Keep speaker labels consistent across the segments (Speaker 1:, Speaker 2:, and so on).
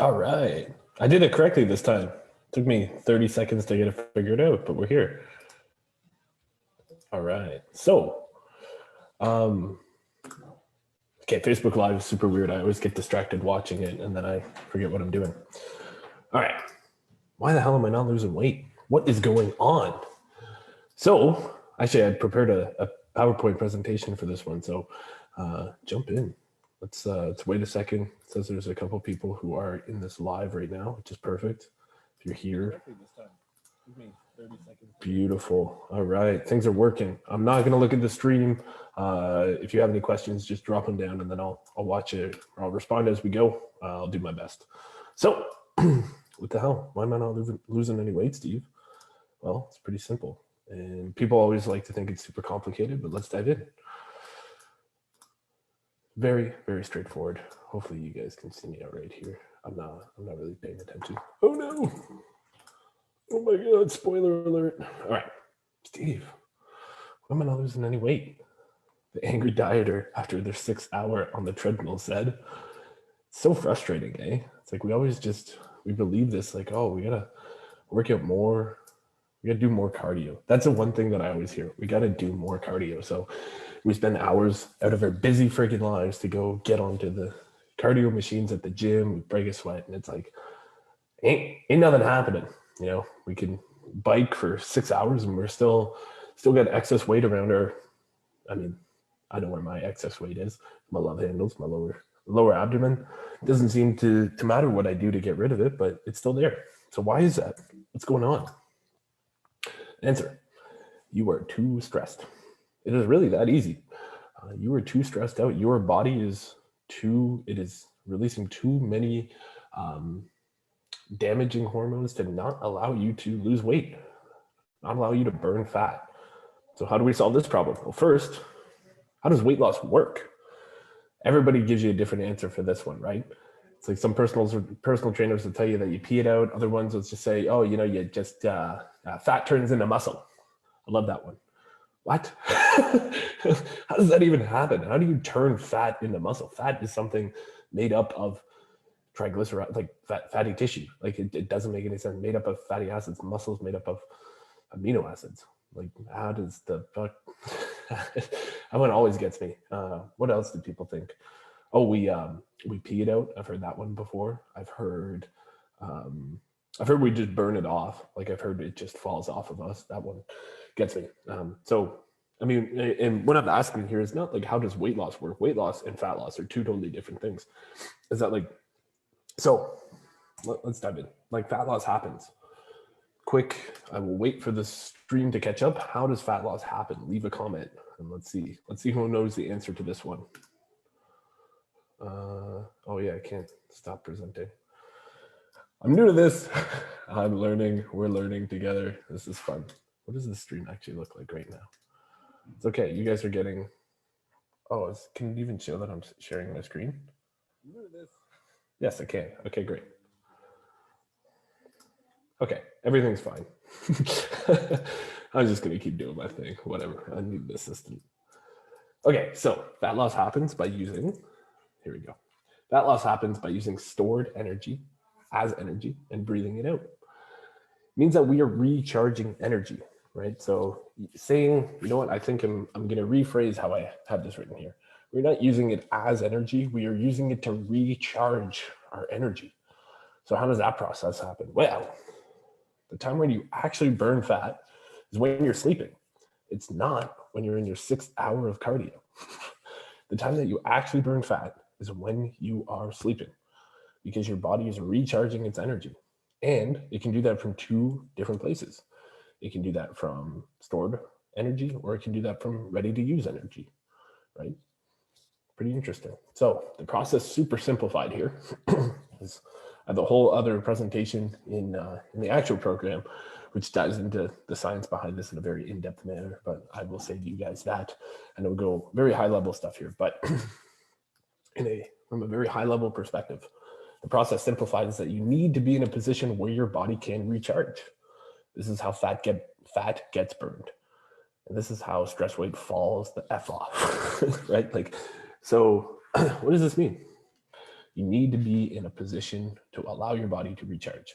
Speaker 1: All right. I did it correctly this time. Took me 30 seconds to get it figured out, but we're here. All right. So, okay, Facebook Live is super weird. I always get distracted watching it, and then I forget what I'm doing. All right. Why the hell am I not losing weight? What is going on? So, actually, I prepared a PowerPoint presentation for this one, so jump in. Let's wait a second. It says there's a couple people who are in this live right now, which is perfect. If you're here. Beautiful. All right, things are working. I'm not going to look at the stream. If you have any questions, just drop them down and then I'll watch it. Or I'll respond as we go. I'll do my best. So, what the hell? Why am I not losing any weight, Steve? Well, it's pretty simple. And people always like to think it's super complicated, but let's dive in. Very, very straightforward. Hopefully you guys can see me all right here. I'm not really paying attention. Oh no. Oh my God, spoiler alert. All right, Steve, why am I not losing any weight? The angry dieter after their 6 hour on the treadmill said. It's so frustrating, eh? It's like we believe this, like, oh, we gotta work out more. We gotta do more cardio. That's the one thing that I always hear. We gotta do more cardio. So we spend hours out of our busy freaking lives to go get onto the cardio machines at the gym. We break a sweat, and it's like, ain't nothing happening. You know, we can bike for 6 hours, and we're still got excess weight around our. I mean, I know where my excess weight is. My love handles, my lower abdomen. It doesn't seem to matter what I do to get rid of it, but it's still there. So why is that? What's going on? Answer: you are too stressed. It is really that easy. You are too stressed out. Your body is releasing too many damaging hormones to not allow you to lose weight, not allow you to burn fat. So how do we solve this problem? Well, first, how does weight loss work? Everybody gives you a different answer for this one, right? It's like some personal trainers will tell you that you pee it out. Other ones will just say, oh, you just fat turns into muscle. I love that one. What? How does that even happen? How do you turn fat into muscle? Fat is something made up of triglycerides, like fatty tissue. Like it doesn't make any sense. Made up of fatty acids. Muscles made up of amino acids. Like how does the fuck? That one always gets me. What else do people think? Oh, we pee it out. I've heard that one before. I've heard we just burn it off. Like I've heard it just falls off of us. That one gets me. So, I mean, and what I'm asking here is not like, how does weight loss work? Weight loss and fat loss are two totally different things. Is that like, so let's dive in. Like fat loss happens. Quick, I will wait for the stream to catch up. How does fat loss happen? Leave a comment and let's see who knows the answer to this one. Oh yeah, I can't stop presenting. I'm new to this. I'm learning. We're learning together. This is fun. What does the stream actually look like right now? It's okay. You guys are getting. Oh, can it even show that I'm sharing my screen? Yes, I can. Okay, great. Okay, everything's fine. I'm just gonna keep doing my thing. Whatever. I need an assistant. Okay, so fat loss happens by using. Here we go. Fat loss happens by using stored energy as energy and breathing it out. It means that we are recharging energy, right? So saying, you know what, I think I'm going to rephrase how I have this written here. We're not using it as energy. We are using it to recharge our energy. So how does that process happen? Well, the time when you actually burn fat is when you're sleeping. It's not when you're in your 6 hour of cardio. The time that you actually burn fat is when you are sleeping, because your body is recharging its energy. And it can do that from two different places. It can do that from stored energy, or it can do that from ready to use energy, right? Pretty interesting. So the process super simplified here. Is I have a whole other presentation in the actual program, which dives into the science behind this in a very in-depth manner, but I will save you guys that. And we'll go very high level stuff here, but from a very high level perspective, the process simplified is that you need to be in a position where your body can recharge. This is how fat gets burned. And this is how stress weight falls the F off, right? Like, so what does this mean? You need to be in a position to allow your body to recharge.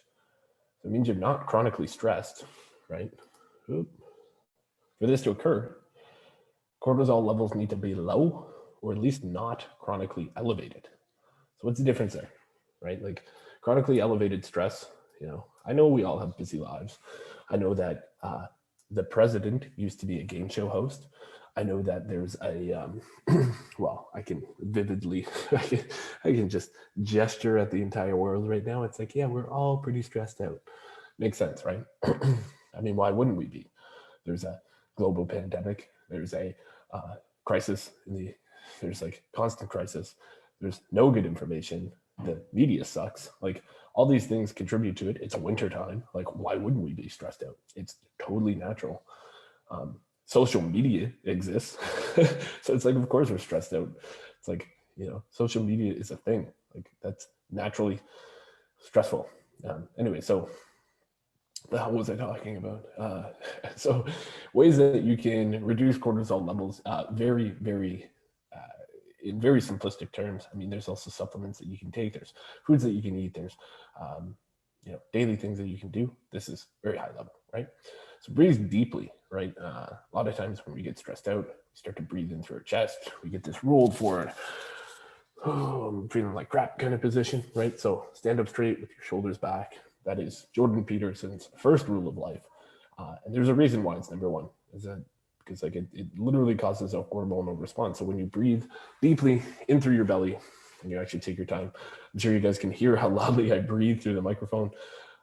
Speaker 1: So it means you're not chronically stressed, right? For this to occur, cortisol levels need to be low or at least not chronically elevated. So what's the difference there, right? Like chronically elevated stress, I know we all have busy lives. I know that the president used to be a game show host. I know that there's a, well, I can vividly, I can just gesture at the entire world right now. It's like, yeah, we're all pretty stressed out. Makes sense, right? I mean, why wouldn't we be? There's a global pandemic. There's a crisis there's like constant crisis. There's no good information. The media sucks. Like all these things contribute to it. It's a winter time. Like why wouldn't we be stressed out? It's totally natural. Social media exists. So it's like, of course we're stressed out. It's like, social media is a thing. Like that's naturally stressful. Anyway, so what was I talking about? So ways that you can reduce cortisol levels, very, very, in very simplistic terms. I mean, there's also supplements that you can take. There's foods that you can eat. There's, daily things that you can do. This is very high level, right? So breathe deeply, right? A lot of times when we get stressed out, we start to breathe in through our chest. We get this rolled forward, I'm feeling like crap kind of position, right? So stand up straight with your shoulders back. That is Jordan Peterson's first rule of life. And there's a reason why it's number one, is that because like it literally causes a hormonal response. So when you breathe deeply in through your belly and you actually take your time, I'm sure you guys can hear how loudly I breathe through the microphone.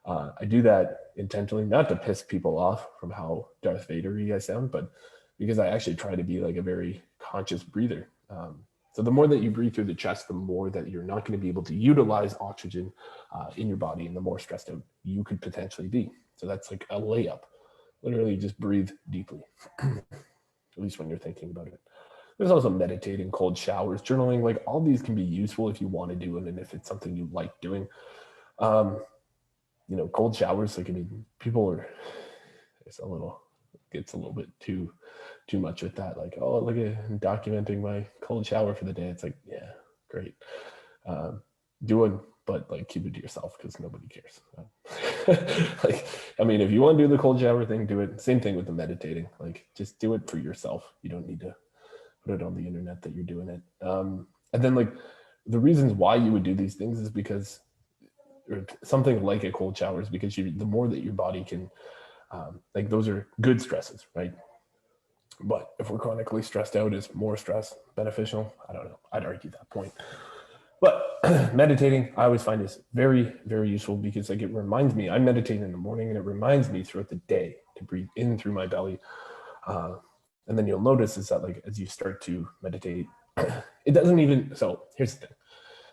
Speaker 1: I do that intentionally, not to piss people off from how Darth Vader-y I sound, but because I actually try to be like a very conscious breather. So the more that you breathe through the chest, the more that you're not going to be able to utilize oxygen in your body, and the more stressed out you could potentially be. So that's like a layup. Literally just breathe deeply, at least when you're thinking about it. There's also meditating, cold showers, journaling. Like all these can be useful if you want to do it and if it's something you like doing. Cold showers, like, I mean, people are, it's gets a little bit too much with that. Like, oh, look at documenting my cold shower for the day. It's like, yeah, great. But like keep it to yourself because nobody cares. Like, I mean, if you want to do the cold shower thing, do it. Same thing with the meditating. Like, just do it for yourself. You don't need to put it on the internet that you're doing it. And then like the reasons why you would do these things is because, or something like a cold shower is because the more that your body can, like those are good stresses, right? But if we're chronically stressed out, is more stress beneficial? I don't know. I'd argue that point. But meditating, I always find is very, very useful because like it reminds me, I meditate in the morning and it reminds me throughout the day to breathe in through my belly. And then you'll notice is that like as you start to meditate, it doesn't even, so here's the thing.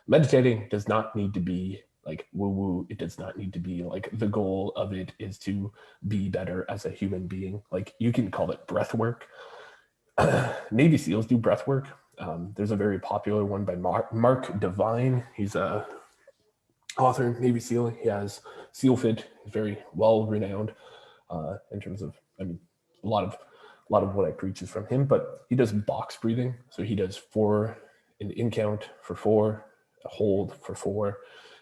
Speaker 1: Meditating does not need to be like woo-woo. It does not need to be like the goal of it is to be better as a human being. Like you can call it breath work. Navy SEALs do breath work. There's a very popular one by Mark Devine. He's a author, Navy SEAL. He has SEAL Fit. He's very well renowned in terms of, I mean, a lot of what I preach is from him, but he does box breathing. So he does 4, an in count for 4, a hold for 4,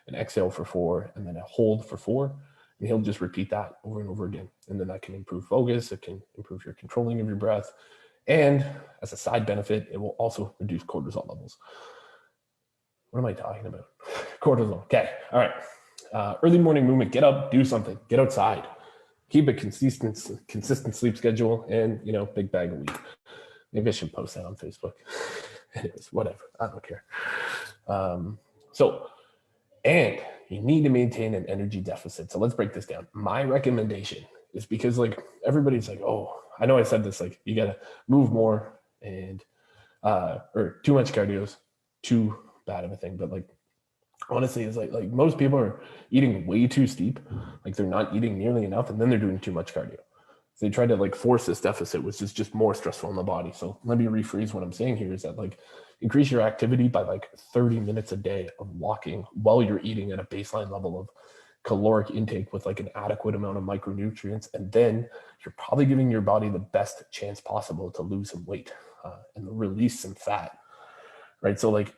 Speaker 1: an exhale for 4, and then a hold for 4. And he'll just repeat that over and over again. And then that can improve focus. It can improve your controlling of your breath. And as a side benefit, it will also reduce cortisol levels. What am I talking about? Cortisol. Okay. All right. Early morning movement. Get up, do something. Get outside. Keep a consistent sleep schedule, and big bag of weed. Maybe I should post that on Facebook. Anyways, whatever. I don't care. And you need to maintain an energy deficit. So let's break this down. My recommendation is because like everybody's like, oh, I know I said this, like you gotta move more and or too much cardio is too bad of a thing, but like honestly it's like most people are eating way too steep, like they're not eating nearly enough, and then they're doing too much cardio. So they try to like force this deficit, which is just more stressful in the body. So let me rephrase what I'm saying here is that like increase your activity by like 30 minutes a day of walking while you're eating at a baseline level of caloric intake with like an adequate amount of micronutrients, and then you're probably giving your body the best chance possible to lose some weight and release some fat, right? So like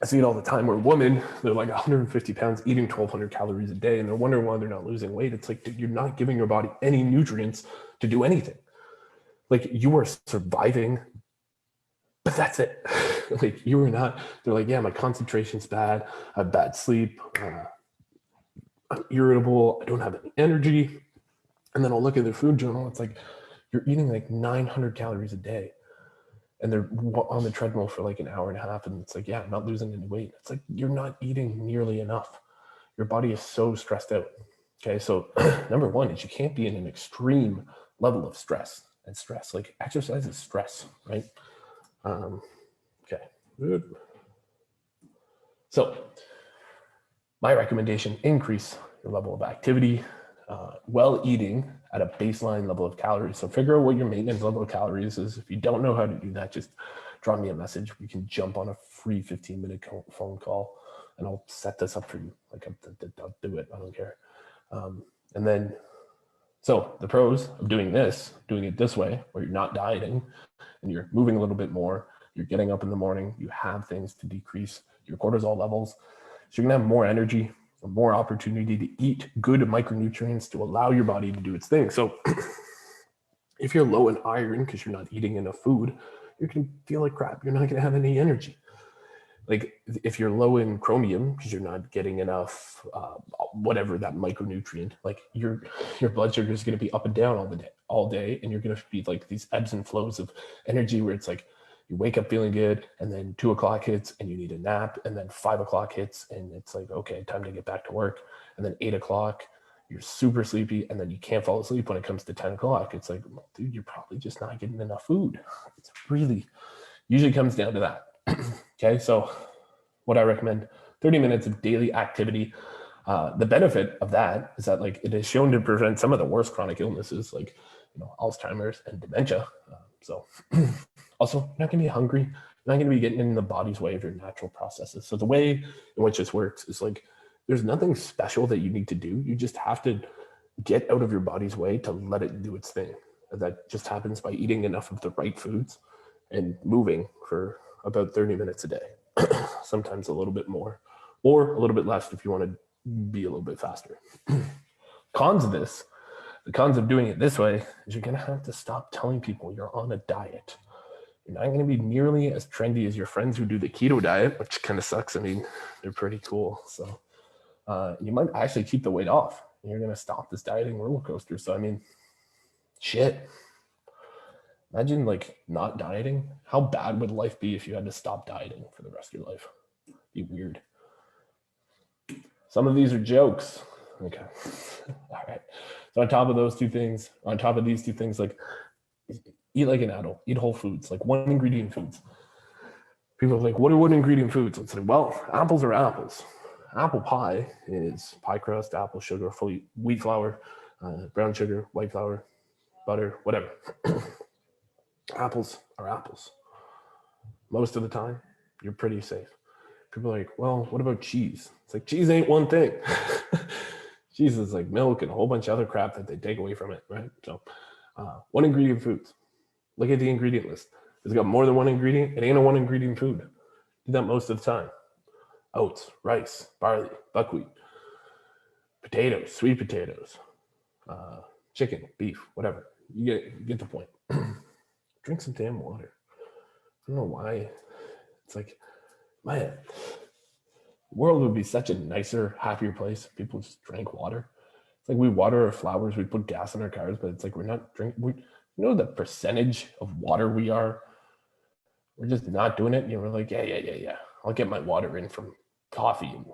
Speaker 1: I see it all the time where women, they're like 150 pounds eating 1,200 calories a day, and they're wondering why they're not losing weight. It's like, dude, you're not giving your body any nutrients to do anything. Like, you are surviving, but that's it. Like, you are not, they're like, yeah, my concentration's bad. I have bad sleep. I'm irritable. I don't have any energy. And then I'll look at their food journal. It's like, you're eating like 900 calories a day. And they're on the treadmill for like an hour and a half. And it's like, yeah, I'm not losing any weight. It's like, you're not eating nearly enough. Your body is so stressed out. Okay. So number one is you can't be in an extreme level of stress. And stress, like exercise is stress, right? Okay. Good. So my recommendation, increase your level of activity while eating at a baseline level of calories. So figure out what your maintenance level of calories is. If you don't know how to do that, just drop me a message. We can jump on a free 15-minute phone call and I'll set this up for you. Like, I'll do it. I don't care. And then, so the pros of doing it this way, where you're not dieting and you're moving a little bit more, you're getting up in the morning, you have things to decrease your cortisol levels. So you're gonna have more energy, more opportunity to eat good micronutrients to allow your body to do its thing. So if you're low in iron because you're not eating enough food, you're gonna feel like crap. You're not gonna have any energy. Like if you're low in chromium because you're not getting enough, whatever that micronutrient, like your blood sugar is gonna be up and down all day, and you're gonna be like these ebbs and flows of energy where it's like, you wake up feeling good, and then 2 o'clock hits and you need a nap, and then 5 o'clock hits and it's like, okay, time to get back to work. And then 8 o'clock, you're super sleepy, and then you can't fall asleep when it comes to 10 o'clock. It's like, dude, you're probably just not getting enough food. It's really usually comes down to that. Okay, so what I recommend, 30 minutes of daily activity. The benefit of that is that like it is shown to prevent some of the worst chronic illnesses like Alzheimer's and dementia. So also, you're not going to be hungry. You're not going to be getting in the body's way of your natural processes. So the way in which this works is like, there's nothing special that you need to do. You just have to get out of your body's way to let it do its thing. And that just happens by eating enough of the right foods and moving for about 30 minutes a day, sometimes a little bit more, or a little bit less if you want to be a little bit faster. Cons of this, the cons of doing it this way is you're going to have to stop telling people you're on a diet. You're not going to be nearly as trendy as your friends who do the keto diet, which kind of sucks. I mean, they're pretty cool. So you might actually keep the weight off. You're going to stop this dieting roller coaster. So, I mean, shit. Imagine like not dieting. How bad would life be if you had to stop dieting for the rest of your life? It'd be weird. Some of these are jokes. Okay. All right. So on top of these two things, like eat like an adult, eat whole foods, like one ingredient foods. People are like, what are one ingredient foods? Let's say, well, apples are apples. Apple pie is pie crust, apple sugar, full wheat flour, brown sugar, white flour, butter, whatever. Apples are apples. Most of the time, you're pretty safe. People are like, well, what about cheese? It's like, cheese ain't one thing. Cheese is like milk and a whole bunch of other crap that they take away from it, right? So one ingredient foods. Look at the ingredient list. If it's got more than one ingredient, it ain't a one ingredient food. Do that most of the time. Oats, rice, barley, buckwheat, potatoes, sweet potatoes, chicken, beef, whatever. You get the point. Drink some damn water. I don't know why. It's like, man, the world would be such a nicer, happier place if people just drank water. It's like we water our flowers, we put gas in our cars, but it's like we're not drinking. You know the percentage of water we are? We're just not doing it. We're like, yeah. I'll get my water in from coffee and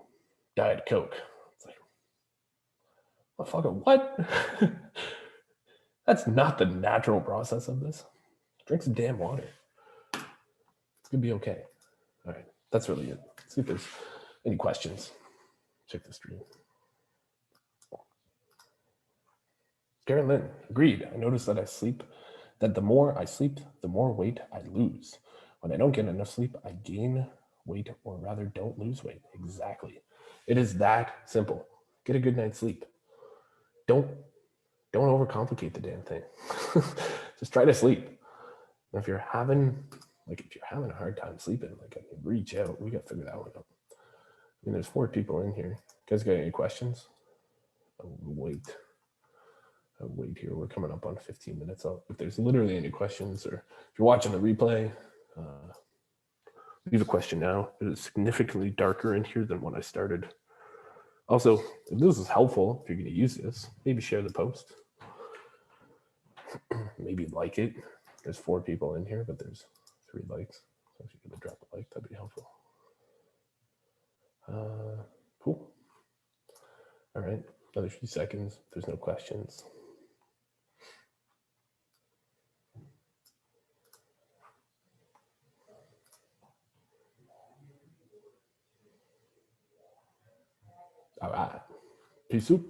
Speaker 1: Diet Coke. It's like, motherfucker, what? That's not the natural process of this. Drink some damn water. It's gonna be okay. All right, that's really it. Let's see if there's any questions. Check the stream. Karen Lynn, agreed. I noticed that the more I sleep, the more weight I lose. When I don't get enough sleep, I gain weight, or rather don't lose weight. Exactly. It is that simple. Get a good night's sleep. Don't overcomplicate the damn thing. Just try to sleep. And if you're having Like if you're having a hard time sleeping, like I mean, reach out. We got to figure that one out. I mean, there's 4 people in here. You guys got any questions? I'll wait here. We're coming up on 15 minutes. If there's literally any questions, or if you're watching the replay, leave a question now. It is significantly darker in here than when I started. Also, if this is helpful, if you're going to use this, maybe share the post. Maybe like it. There's 4 people in here, but there's 3 likes. So if you could drop a like, that'd be helpful. Cool. All right, another few seconds. If there's no questions. All right. Peace out.